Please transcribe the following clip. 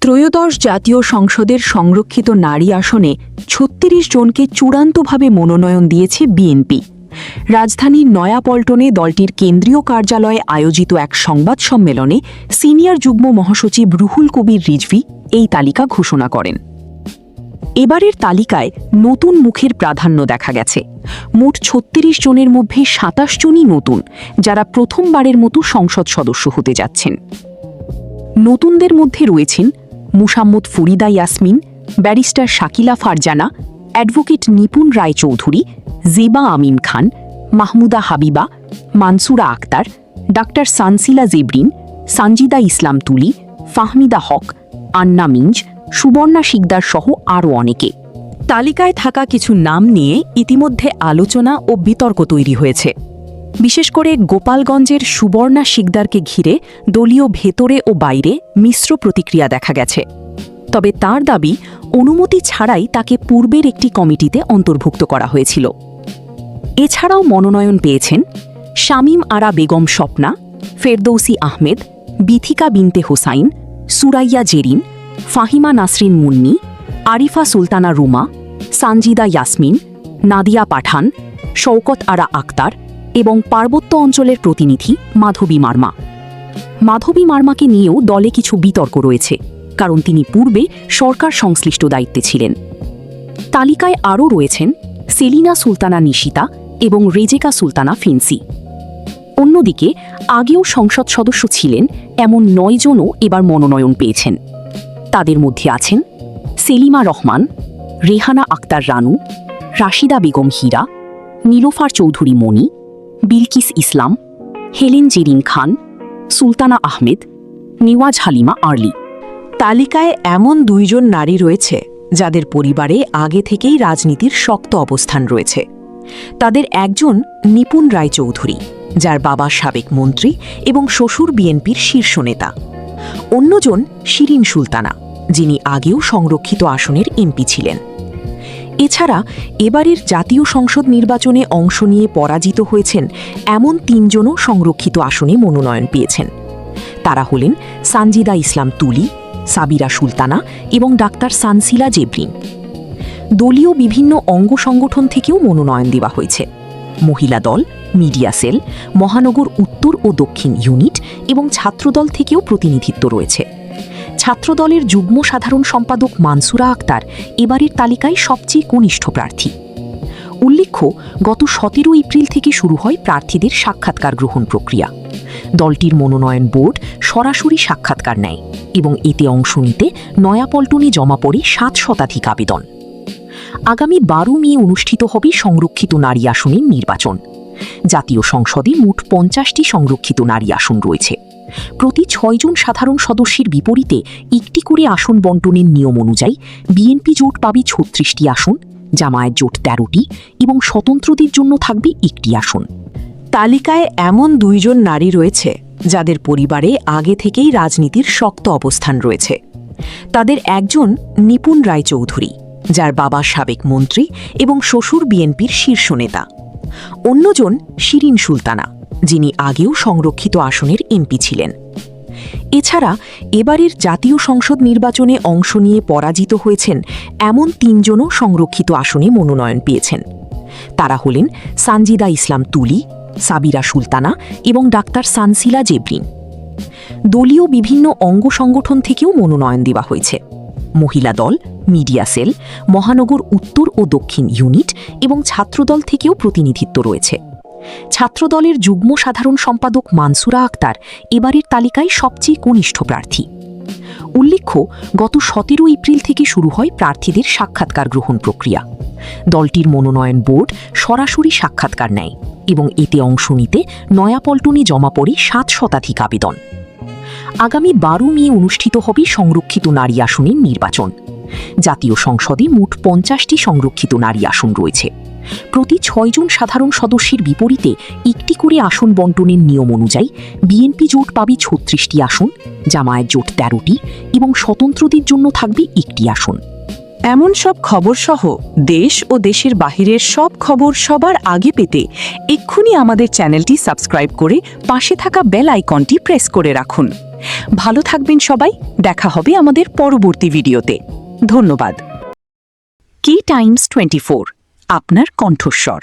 ত্রয়োদশ জাতীয় সংসদের সংরক্ষিত নারী আসনে ৩৬ জনকে চূড়ান্তভাবে মনোনয়ন দিয়েছে বিএনপি। রাজধানীর নয়াপল্টনে দলটির কেন্দ্রীয় কার্যালয়ে আয়োজিত এক সংবাদ সম্মেলনে সিনিয়র যুগ্ম মহাসচিব রুহুল কবির রিজভী এই তালিকা ঘোষণা করেন। এবারের তালিকায় নতুন মুখের প্রাধান্য দেখা গেছে। মোট ৩৬ জনের মধ্যে ২৭ জনই নতুন, যারা প্রথমবারের মতো সংসদ সদস্য হতে যাচ্ছেন। নতুনদের মধ্যে রয়েছেন মুসাম্মদ ফরিদা ইয়াসমিন, ব্যারিস্টার শাকিলা ফারজানা, অ্যাডভোকেট নিপুণ রায়চৌধুরী, জেবা আমিন খান, মাহমুদা হাবিবা, মানসুরা আক্তার, ডাক্তার সানসিলা জেবরিন, সানজিদা ইসলাম তুলি, ফাহমিদা হক, আন্না মিঞ্জ, সুবর্ণা শিকদার সহ আরও অনেকে। তালিকায় থাকা কিছু নাম নিয়ে ইতিমধ্যে আলোচনা ও বিতর্ক তৈরি হয়েছে। বিশেষ করে গোপালগঞ্জের সুবর্ণা শিকদারকে ঘিরে দলীয় ভেতরে ও বাইরে মিশ্র প্রতিক্রিয়া দেখা গেছে। তবে তার দাবি, অনুমতি ছাড়াই তাকে পূর্বের একটি কমিটিতে অন্তর্ভুক্ত করা হয়েছিল। এছাড়াও মনোনয়ন পেয়েছেন শামীম আরা বেগম স্বপ্না, ফেরদৌসি আহমেদ, বিথিকা বিনতে হোসাইন, সুরাইয়া জেরিন, ফাহিমা নাসরিন মুন্নি, আরিফা সুলতানা রুমা, সানজিদা ইয়াসমিন, নাদিয়া পাঠান, শওকত আরা আক্তার এবং পার্বত্য অঞ্চলের প্রতিনিধি মাধবী মার্মা। মাধবী মার্মাকে নিয়েও দলে কিছু বিতর্ক রয়েছে, কারণ তিনি পূর্বে সরকার সংশ্লিষ্ট দায়িত্বে ছিলেন। তালিকায় আরও রয়েছেন সেলিনা সুলতানা নিশিতা এবং রেজেকা সুলতানা ফিন্সি। অন্যদিকে আগেও সংসদ সদস্য ছিলেন এমন ৯ জনও এবার মনোনয়ন পেয়েছেন। তাদের মধ্যে আছেন সেলিমা রহমান, রেহানা আক্তার রানু, রাশিদা বেগম হীরা, নীলোফার চৌধুরী মণি, বিলকিস ইসলাম, হেলেন জেরিন খান, সুলতানা আহমেদ, নিওয়াজ হালিমা আরলি। তালিকায় এমন ২ জন নারী রয়েছে যাদের পরিবারে আগে থেকেই রাজনীতির শক্ত অবস্থান রয়েছে। তাদের একজন নিপুণ রায়চৌধুরী, যার বাবা সাবেক মন্ত্রী এবং শ্বশুর বিএনপির শীর্ষ নেতা। অন্যজন শিরিন সুলতানা, যিনি আগেও সংরক্ষিত আসনের এমপি ছিলেন। এছাড়া এবারের জাতীয় সংসদ নির্বাচনে অংশ নিয়ে পরাজিত হয়েছেন এমন ৩ জনও সংরক্ষিত আসনে মনোনয়ন পেয়েছেন। তারা হলেন সানজিদা ইসলাম তুলি, সাবিরা সুলতানা এবং ডাক্তার সানসিলা জেবরিন। দলীয় বিভিন্ন অঙ্গ সংগঠন থেকেও মনোনয়ন দেওয়া হয়েছে। মহিলা দল, মিডিয়া সেল, মহানগর উত্তর ও দক্ষিণ ইউনিট এবং ছাত্রদল থেকেও প্রতিনিধিত্ব রয়েছে। ছাত্রদলের যুগ্ম সাধারণ সম্পাদক মানসুরা আক্তার এবারের তালিকায় সবচেয়ে কনিষ্ঠ প্রার্থী। উল্লেখ্য, গত ১৭ এপ্রিল থেকে শুরু হয় প্রার্থীদের সাক্ষাৎকার গ্রহণ প্রক্রিয়া। দলটির মনোনয়ন বোর্ড সরাসরি সাক্ষাৎকার নেয় এবং এতে অংশ নিতে নয়াপল্টনে জমা পড়ে ৭ শতাধিক আবেদন। আগামী ১২ মে অনুষ্ঠিত হবে সংরক্ষিত নারী আসনের নির্বাচন। জাতীয় সংসদে মোট ৫০টি সংরক্ষিত নারী আসন রয়েছে। প্রতি ৬ জন সাধারণ সদস্যের বিপরীতে একটি করে আসন বণ্টনের নিয়ম অনুযায়ী বিএনপি জোট পাবে ৩৬টি আসন, জামায়াত জোট ১৩টি এবং স্বতন্ত্রদের জন্য থাকবে একটি আসন। তালিকায় এমন ২ জন নারী রয়েছে যাদের পরিবারে আগে থেকেই রাজনীতির শক্ত অবস্থান রয়েছে। তাদের একজন নিপুণ রায়চৌধুরী, যার বাবা সাবেক মন্ত্রী এবং শ্বশুর বিএনপির শীর্ষ নেতা। অন্যজন শিরিন সুলতানা, যিনি আগেও সংরক্ষিত আসনের এমপি ছিলেন। এছাড়া এবারের জাতীয় সংসদ নির্বাচনে অংশ নিয়ে পরাজিত হয়েছেন এমন ৩ জনও সংরক্ষিত আসনে মনোনয়ন পেয়েছেন। তারা হলেন সানজিদা ইসলাম তুলি, সাবিরা সুলতানা এবং ডাক্তার সানসিলা জেবরিন। দলীয় বিভিন্ন অঙ্গ সংগঠন থেকেও মনোনয়ন দেওয়া হয়েছে। মহিলা দল, মিডিয়া সেল, মহানগর উত্তর ও দক্ষিণ ইউনিট এবং ছাত্রদল থেকেও প্রতিনিধিত্ব রয়েছে। ছাত্রদলের যুগ্ম সাধারণ সম্পাদক মানসুরা আক্তার এবারের তালিকায় সবচেয়ে কনিষ্ঠ প্রার্থী। উল্লেখ্য, গত ১৭ এপ্রিল থেকে শুরু হয় প্রার্থীদের সাক্ষাৎকার গ্রহণ প্রক্রিয়া। দলটির মনোনয়ন বোর্ড সরাসরি সাক্ষাৎকার নেয় এবং এতে অংশ নিতে নয়াপল্টনে জমা পড়ে ৭ শতাধিক আবেদন। আগামী ১২ মে অনুষ্ঠিত হবে সংরক্ষিত নারী আসনের নির্বাচন। জাতীয় সংসদে মোট ৫০টি সংরক্ষিত নারী আসন রয়েছে। প্রতি ৬ জন সাধারণ সদস্যের বিপরীতে একটি করে আসন বণ্টনের নিয়ম অনুযায়ী বিএনপি জোট পাবে ৩৬টি আসন, জামায়াত জোট ১৩টি এবং স্বতন্ত্রদের জন্য থাকবে একটি আসন। এমন সব খবর সহ দেশ ও দেশের বাহিরের সব খবর সবার আগে পেতে এক্ষুনি আমাদের চ্যানেলটি সাবস্ক্রাইব করে পাশে থাকা বেল আইকনটি প্রেস করে রাখুন। ভালো থাকবেন সবাই, দেখা হবে আমাদের পরবর্তী ভিডিওতে। ধন্যবাদ। কি টাইমস 24, আপনার কণ্ঠস্বর।